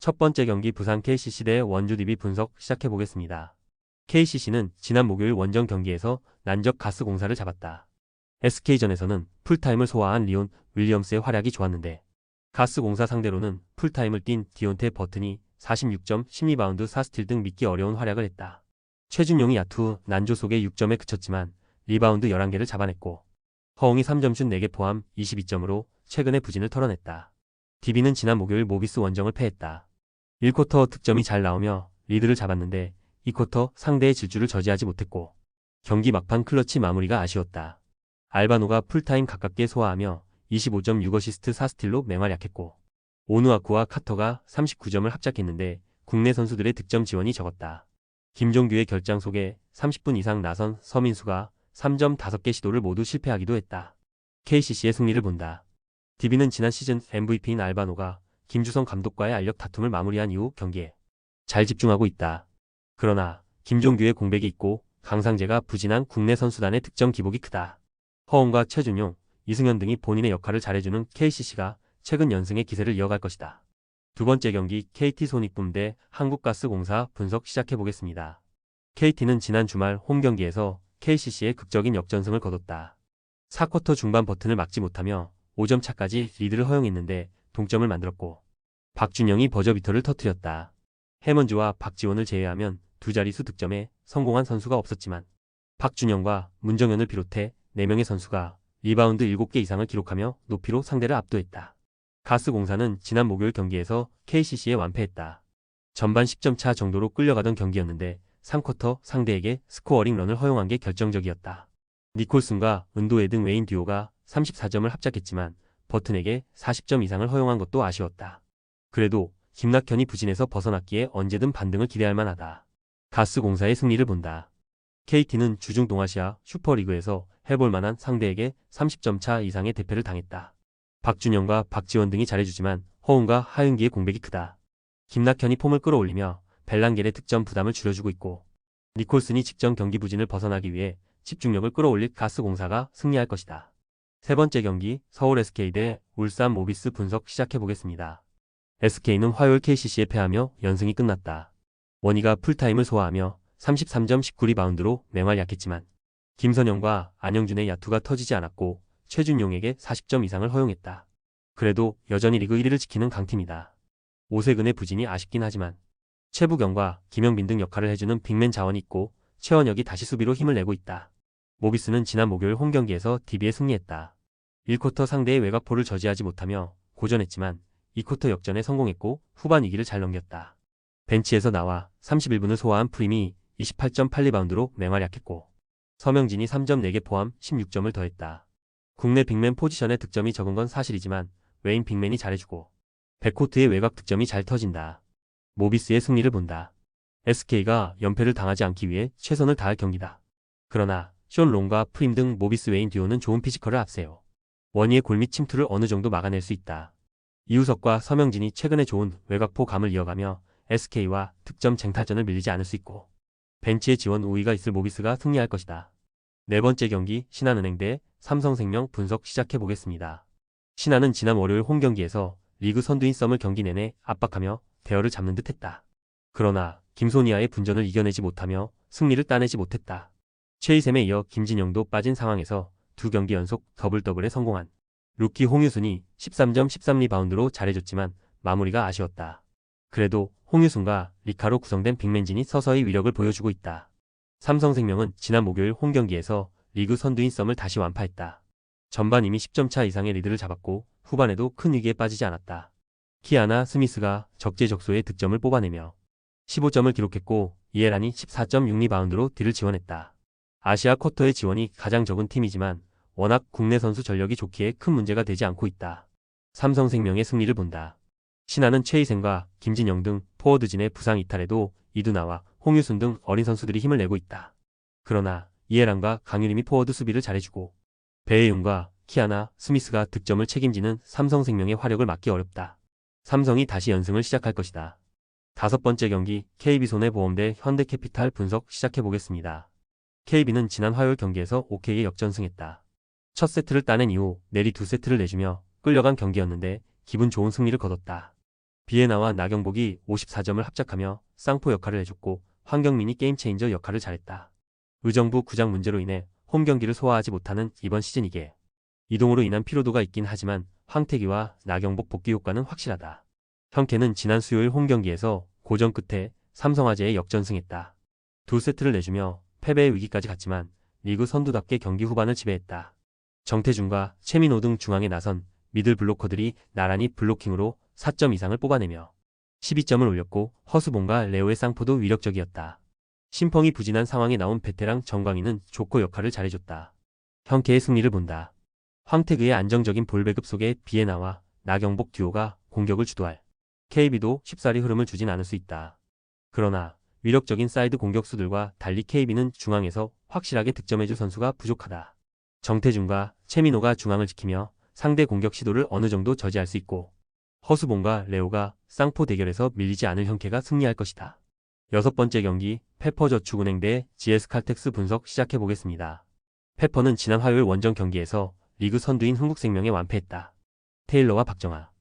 첫 번째 경기 부산 KCC 대 원주 DB 분석 시작해보겠습니다. KCC는 지난 목요일 원정 경기에서 난적 가스공사를 잡았다. SK전에서는 풀타임을 소화한 리온 윌리엄스의 활약이 좋았는데 가스공사 상대로는 풀타임을 뛴 디온테 버튼이 46점, 12바운드 4스틸 등 믿기 어려운 활약을 했다. 최준용이 야투, 난조 속의 6점에 그쳤지만 리바운드 11개를 잡아냈고 허웅이 3점슛 4개 포함 22점으로 최근의 부진을 털어냈다. DB는 지난 목요일 모비스 원정을 패했다. 1쿼터 득점이 잘 나오며 리드를 잡았는데 2쿼터 상대의 질주를 저지하지 못했고 경기 막판 클러치 마무리가 아쉬웠다. 알바노가 풀타임 가깝게 소화하며 25.6어시스트 4스틸로 맹활약했고 오누아쿠와 카터가 39점을 합작했는데 국내 선수들의 득점 지원이 적었다. 김종규의 결장 속에 30분 이상 나선 서민수가 3점 5개 시도를 모두 실패하기도 했다. KCC의 승리를 본다. DB는 지난 시즌 MVP인 알바노가 김주성 감독과의 알력 다툼을 마무리한 이후 경기에 잘 집중하고 있다. 그러나 김종규의 공백이 있고 강상재가 부진한 국내 선수단의 득점 기복이 크다. 허웅과 최준용, 이승현 등이 본인의 역할을 잘해주는 KCC가 최근 연승의 기세를 이어갈 것이다. 두 번째 경기 KT 손익붐 대 한국가스공사 분석 시작해보겠습니다. KT는 지난 주말 홈 경기에서 KCC의 극적인 역전승을 거뒀다. 4쿼터 중반 버튼을 막지 못하며 5점 차까지 리드를 허용했는데 동점을 만들었고 박준영이 버저비터를 터뜨렸다. 해먼즈와 박지원을 제외하면 두 자릿수 득점에 성공한 선수가 없었지만 박준영과 문정현을 비롯해 4명의 선수가 리바운드 7개 이상을 기록하며 높이로 상대를 압도했다. 가스공사는 지난 목요일 경기에서 KCC에 완패했다. 전반 10점 차 정도로 끌려가던 경기였는데 3쿼터 상대에게 스코어링 런을 허용한 게 결정적이었다. 니콜슨과 은도에 등 외인 듀오가 34점을 합작했지만 버튼에게 40점 이상을 허용한 것도 아쉬웠다. 그래도 김낙현이 부진에서 벗어났기에 언제든 반등을 기대할 만하다. 가스공사의 승리를 본다. KT는 주중 동아시아 슈퍼리그에서 해볼 만한 상대에게 30점 차 이상의 대패를 당했다. 박준영과 박지원 등이 잘해주지만 허웅과 하윤기의 공백이 크다. 김낙현이 폼을 끌어올리며 벨랑겔의 득점 부담을 줄여주고 있고 니콜슨이 직전 경기 부진을 벗어나기 위해 집중력을 끌어올릴 가스공사가 승리할 것이다. 세 번째 경기 서울 SK 대 울산 모비스 분석 시작해보겠습니다. SK는 화요일 KCC에 패하며 연승이 끝났다. 원희가 풀타임을 소화하며 33점 19리바운드로 맹활약했지만 김선영과 안영준의 야투가 터지지 않았고 최준용에게 40점 이상을 허용했다. 그래도 여전히 리그 1위를 지키는 강팀이다. 오세근의 부진이 아쉽긴 하지만 최부경과 김영빈 등 역할을 해주는 빅맨 자원이 있고 최원혁이 다시 수비로 힘을 내고 있다. 모비스는 지난 목요일 홈경기에서 DB에 승리했다. 1쿼터 상대의 외곽포를 저지하지 못하며 고전했지만 2쿼터 역전에 성공했고 후반 위기를 잘 넘겼다. 벤치에서 나와 31분을 소화한 프림이 28.8리바운드로 맹활약했고 서명진이 3점 4개 포함 16점을 더했다. 국내 빅맨 포지션에 득점이 적은 건 사실이지만 외인 빅맨이 잘해주고 백코트의 외곽 득점이 잘 터진다. 모비스의 승리를 본다. SK가 연패를 당하지 않기 위해 최선을 다할 경기다. 그러나 숀 롱과 프림 등 모비스 외인 듀오는 좋은 피지컬을 앞세워 원희의 골밑 침투를 어느 정도 막아낼 수 있다. 이우석과 서명진이 최근에 좋은 외곽포 감을 이어가며 SK와 득점 쟁탈전을 밀리지 않을 수 있고 벤치의 지원 우위가 있을 모비스가 승리할 것이다. 네 번째 경기 신한은행 대 삼성생명 분석 시작해보겠습니다. 신한은 지난 월요일 홈경기에서 리그 선두인 썸을 경기 내내 압박하며 대열을 잡는 듯 했다. 그러나 김소니아의 분전을 이겨내지 못하며 승리를 따내지 못했다. 최희샘에 이어 김진영도 빠진 상황에서 두 경기 연속 더블더블에 성공한 루키 홍유순이 13점 13리바운드로 잘해줬지만 마무리가 아쉬웠다. 그래도 홍유순과 리카로 구성된 빅맨진이 서서히 위력을 보여주고 있다. 삼성생명은 지난 목요일 홈경기에서 리그 선두인 썸을 다시 완파했다. 전반 이미 10점 차 이상의 리드를 잡았고 후반에도 큰 위기에 빠지지 않았다. 키아나 스미스가 적재적소의 득점을 뽑아내며 15점을 기록했고 이에란이 14.6리바운드로 딜을 지원했다. 아시아 쿼터의 지원이 가장 적은 팀이지만 워낙 국내 선수 전력이 좋기에 큰 문제가 되지 않고 있다. 삼성생명의 승리를 본다. 신한은 최희생과 김진영 등 포워드진의 부상 이탈에도 이두나와 홍유순 등 어린 선수들이 힘을 내고 있다. 그러나 이에란과 강유림이 포워드 수비를 잘해주고 배혜윤과 키아나 스미스가 득점을 책임지는 삼성생명의 화력을 막기 어렵다. 삼성이 다시 연승을 시작할 것이다. 다섯 번째 경기 KB손해보험 대 현대캐피탈 분석 시작해보겠습니다. KB는 지난 화요일 경기에서 OK에 역전승했다. 첫 세트를 따낸 이후 내리 두 세트를 내주며 끌려간 경기였는데 기분 좋은 승리를 거뒀다. 비에나와 나경복이 54점을 합작하며 쌍포 역할을 해줬고 황경민이 게임체인저 역할을 잘했다. 의정부 구장 문제로 인해 홈 경기를 소화하지 못하는 이번 시즌이기에 이동으로 인한 피로도가 있긴 하지만 황태기와 나경복 복귀 효과는 확실하다. 현케는 지난 수요일 홈 경기에서 고전 끝에 삼성화재에 역전승했다. 두 세트를 내주며 패배의 위기까지 갔지만 리그 선두답게 경기 후반을 지배했다. 정태준과 최민호 등 중앙에 나선 미들 블로커들이 나란히 블로킹으로 4점 이상을 뽑아내며 12점을 올렸고 허수봉과 레오의 쌍포도 위력적이었다. 심펑이 부진한 상황에 나온 베테랑 정광희는 조커 역할을 잘해줬다. 현케의 승리를 본다. 황태그의 안정적인 볼 배급 속에 비에나와 나경복 듀오가 공격을 주도할 KB도 쉽사리 흐름을 주진 않을 수 있다. 그러나 위력적인 사이드 공격수들과 달리 KB는 중앙에서 확실하게 득점해줄 선수가 부족하다. 정태준과 최민호가 중앙을 지키며 상대 공격 시도를 어느 정도 저지할 수 있고 허수봉과 레오가 쌍포 대결에서 밀리지 않을 현케가 승리할 것이다. 6번째 경기 페퍼저축은행 대 GS칼텍스 분석 시작해보겠습니다. 페퍼는 지난 화요일 원정 경기에서 리그 선두인 흥국생명에 완패했다. 테일러와 박정아,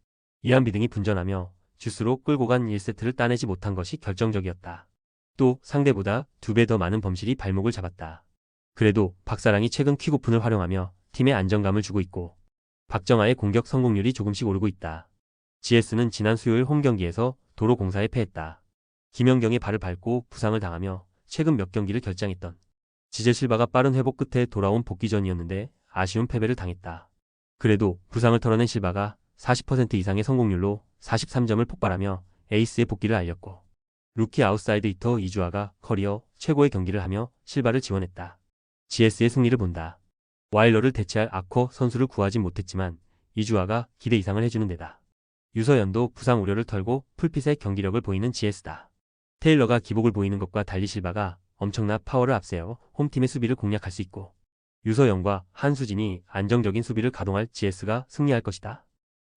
이한비 등이 분전하며 주스로 끌고 간 1세트를 따내지 못한 것이 결정적이었다. 또 상대보다 2배 더 많은 범실이 발목을 잡았다. 그래도 박사랑이 최근 퀵오픈을 활용하며 팀에 안정감을 주고 있고 박정아의 공격 성공률이 조금씩 오르고 있다. GS는 지난 수요일 홈 경기에서 도로공사에 패했다. 김연경의 발을 밟고 부상을 당하며 최근 몇 경기를 결장했던 지젤실바가 빠른 회복 끝에 돌아온 복귀전이었는데 아쉬운 패배를 당했다. 그래도 부상을 털어낸 실바가 40% 이상의 성공률로 43점을 폭발하며 에이스의 복귀를 알렸고 루키 아웃사이드 히터 이주아가 커리어 최고의 경기를 하며 실바를 지원했다. GS의 승리를 본다. 와일러를 대체할 아커 선수를 구하진 못했지만 이주아가 기대 이상을 해주는 데다 유서연도 부상 우려를 털고 풀핏의 경기력을 보이는 GS다. 테일러가 기복을 보이는 것과 달리 실바가 엄청난 파워를 앞세워 홈팀의 수비를 공략할 수 있고 유서연과 한수진이 안정적인 수비를 가동할 GS가 승리할 것이다.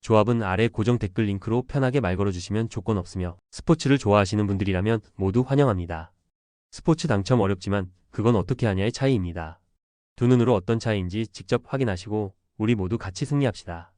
조합은 아래 고정 댓글 링크로 편하게 말 걸어주시면 조건 없으며 스포츠를 좋아하시는 분들이라면 모두 환영합니다. 스포츠 당첨 어렵지만 그건 어떻게 하냐의 차이입니다. 두 눈으로 어떤 차이인지 직접 확인하시고 우리 모두 같이 승리합시다.